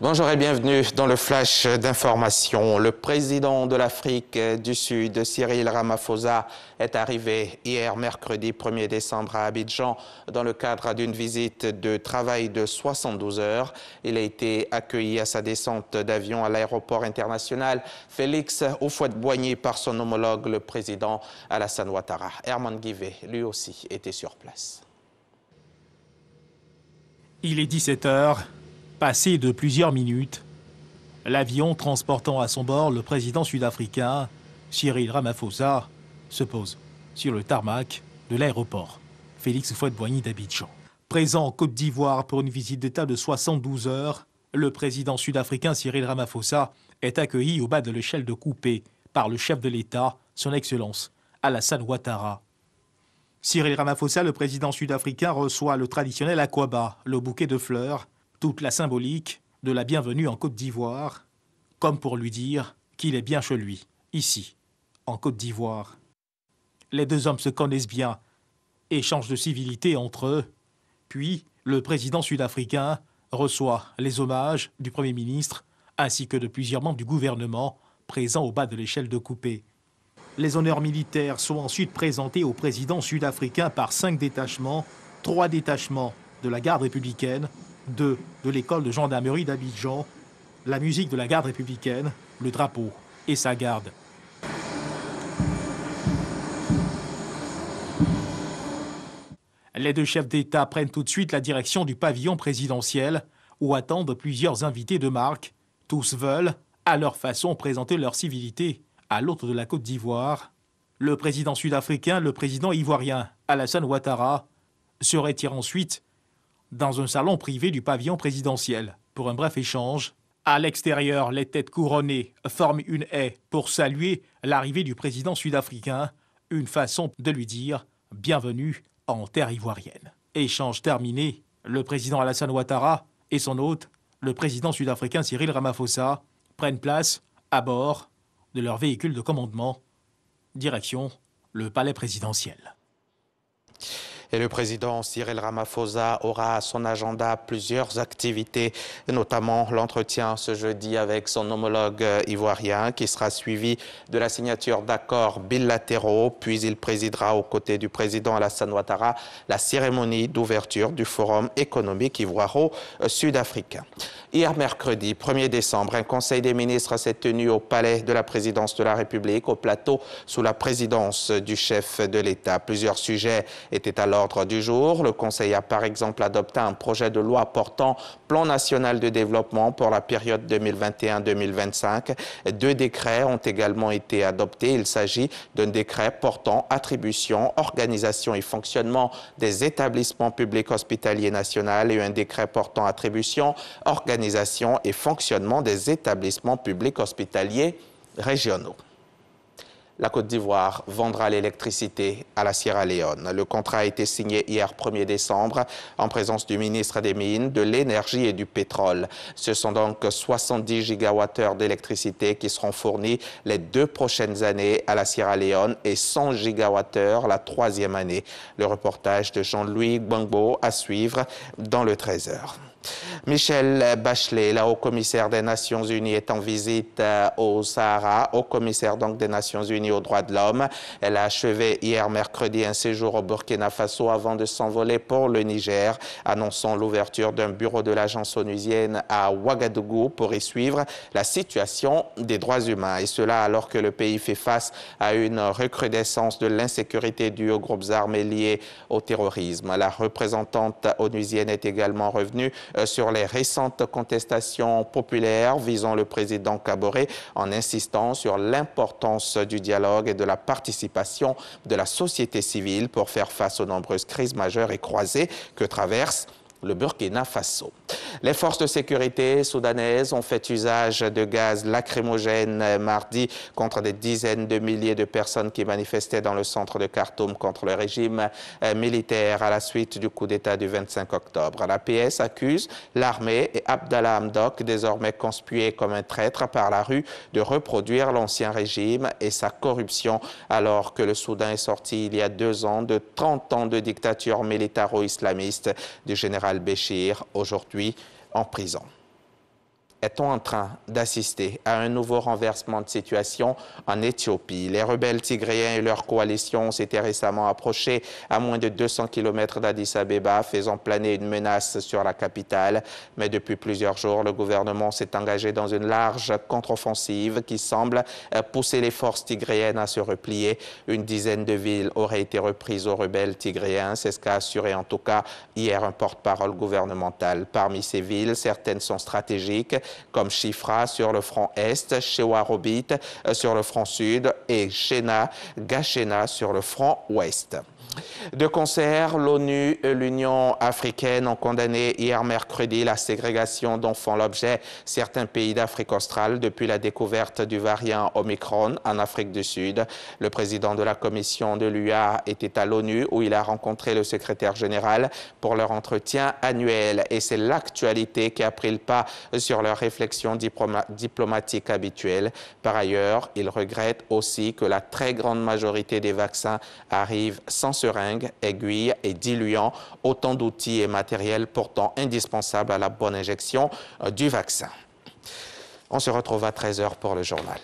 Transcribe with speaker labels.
Speaker 1: Bonjour et bienvenue dans le flash d'information. Le président de l'Afrique du Sud, Cyril Ramaphosa, est arrivé hier mercredi 1er décembre à Abidjan dans le cadre d'une visite de travail de 72 heures. Il a été accueilli à sa descente d'avion à l'aéroport international Félix Houphouët-Boigny par son homologue, le président Alassane Ouattara. Herman Guivet, lui aussi, était sur place.
Speaker 2: Il est 17 heures. Passé de plusieurs minutes, l'avion transportant à son bord le président sud-africain, Cyril Ramaphosa, se pose sur le tarmac de l'aéroport Félix Houphouët-Boigny d'Abidjan. Présent en Côte d'Ivoire pour une visite d'État de 72 heures, le président sud-africain Cyril Ramaphosa est accueilli au bas de l'échelle de coupé par le chef de l'État, son Excellence Alassane Ouattara. Cyril Ramaphosa, le président sud-africain, reçoit le traditionnel akwaaba, le bouquet de fleurs, toute la symbolique de la bienvenue en Côte d'Ivoire, comme pour lui dire qu'il est bien chez lui, ici, en Côte d'Ivoire. Les deux hommes se connaissent bien, échangent de civilité entre eux, puis le président sud-africain reçoit les hommages du Premier ministre ainsi que de plusieurs membres du gouvernement présents au bas de l'échelle de coupé. Les honneurs militaires sont ensuite présentés au président sud-africain par 5 détachements, 3 détachements de la garde républicaine, 2 de l'école de gendarmerie d'Abidjan, la musique de la garde républicaine, le drapeau et sa garde. Les deux chefs d'État prennent tout de suite la direction du pavillon présidentiel où attendent plusieurs invités de marque. Tous veulent, à leur façon, présenter leur civilité à l'hôte de la Côte d'Ivoire. Le président sud-africain, le président ivoirien Alassane Ouattara se retire ensuite dans un salon privé du pavillon présidentiel pour un bref échange. À l'extérieur, les têtes couronnées forment une haie pour saluer l'arrivée du président sud-africain, une façon de lui dire « bienvenue en terre ivoirienne ». Échange terminé, le président Alassane Ouattara et son hôte, le président sud-africain Cyril Ramaphosa, prennent place à bord de leur véhicule de commandement, direction le palais présidentiel.
Speaker 1: Et le président Cyril Ramaphosa aura à son agenda plusieurs activités, notamment l'entretien ce jeudi avec son homologue ivoirien qui sera suivi de la signature d'accords bilatéraux. Puis il présidera aux côtés du président Alassane Ouattara la cérémonie d'ouverture du Forum économique ivoiro-sud-africain. Hier mercredi 1er décembre, un conseil des ministres s'est tenu au palais de la présidence de la République, au plateau sous la présidence du chef de l'État. Plusieurs sujets étaient à l'ordre du jour. Le Conseil a par exemple adopté un projet de loi portant plan national de développement pour la période 2021-2025. 2 décrets ont également été adoptés. Il s'agit d'un décret portant attribution, organisation et fonctionnement des établissements publics hospitaliers nationaux et un décret portant attribution, organisation et fonctionnement des établissements publics hospitaliers régionaux. La Côte d'Ivoire vendra l'électricité à la Sierra Leone. Le contrat a été signé hier 1er décembre en présence du ministre des Mines, de l'Énergie et du Pétrole. Ce sont donc 70 gigawattheures d'électricité qui seront fournis les 2 prochaines années à la Sierra Leone et 100 gigawattheures la 3e année. Le reportage de Jean-Louis Gbangbo à suivre dans le 13h. Michelle Bachelet, la haut-commissaire des Nations Unies, est en visite au Sahara, haut-commissaire donc des Nations Unies aux droits de l'homme. Elle a achevé hier mercredi un séjour au Burkina Faso avant de s'envoler pour le Niger, annonçant l'ouverture d'un bureau de l'agence onusienne à Ouagadougou pour y suivre la situation des droits humains. Et cela alors que le pays fait face à une recrudescence de l'insécurité due aux groupes armés liés au terrorisme. La représentante onusienne est également revenue sur les récentes contestations populaires visant le président Kaboré en insistant sur l'importance du dialogue et de la participation de la société civile pour faire face aux nombreuses crises majeures et croisées que traverse le Burkina Faso. Les forces de sécurité soudanaises ont fait usage de gaz lacrymogène mardi contre des dizaines de milliers de personnes qui manifestaient dans le centre de Khartoum contre le régime militaire à la suite du coup d'État du 25 octobre. La PS accuse l'armée et Abdallah Hamdok, désormais conspué comme un traître par la rue, de reproduire l'ancien régime et sa corruption, alors que le Soudan est sorti il y a 2 ans de 30 ans de dictature militaro-islamiste du général Béchir, aujourd'hui en prison. est-on en train d'assister à un nouveau renversement de situation en Éthiopie? Les rebelles tigréens et leur coalition s'étaient récemment approchés à moins de 200 km d'Addis Abeba, faisant planer une menace sur la capitale. Mais depuis plusieurs jours, le gouvernement s'est engagé dans une large contre-offensive qui semble pousser les forces tigréennes à se replier. Une dizaine de villes auraient été reprises aux rebelles tigréens. C'est ce qu'a assuré en tout cas hier un porte-parole gouvernemental. Parmi ces villes, certaines sont stratégiques, comme Chifra sur le front Est, Shewarobit sur le front Sud et Gachena sur le front Ouest. De concert, l'ONU et l'Union africaine ont condamné hier mercredi la ségrégation dont font l'objet certains pays d'Afrique australe depuis la découverte du variant Omicron en Afrique du Sud. Le président de la commission de l'UA était à l'ONU où il a rencontré le secrétaire général pour leur entretien annuel. Et c'est l'actualité qui a pris le pas sur leurs réflexions diplomatiques habituelles. Par ailleurs, il regrette aussi que la très grande majorité des vaccins arrivent sans seringues, aiguilles et diluants, autant d'outils et matériels pourtant indispensables à la bonne injection du vaccin. On se retrouve à 13h pour le journal.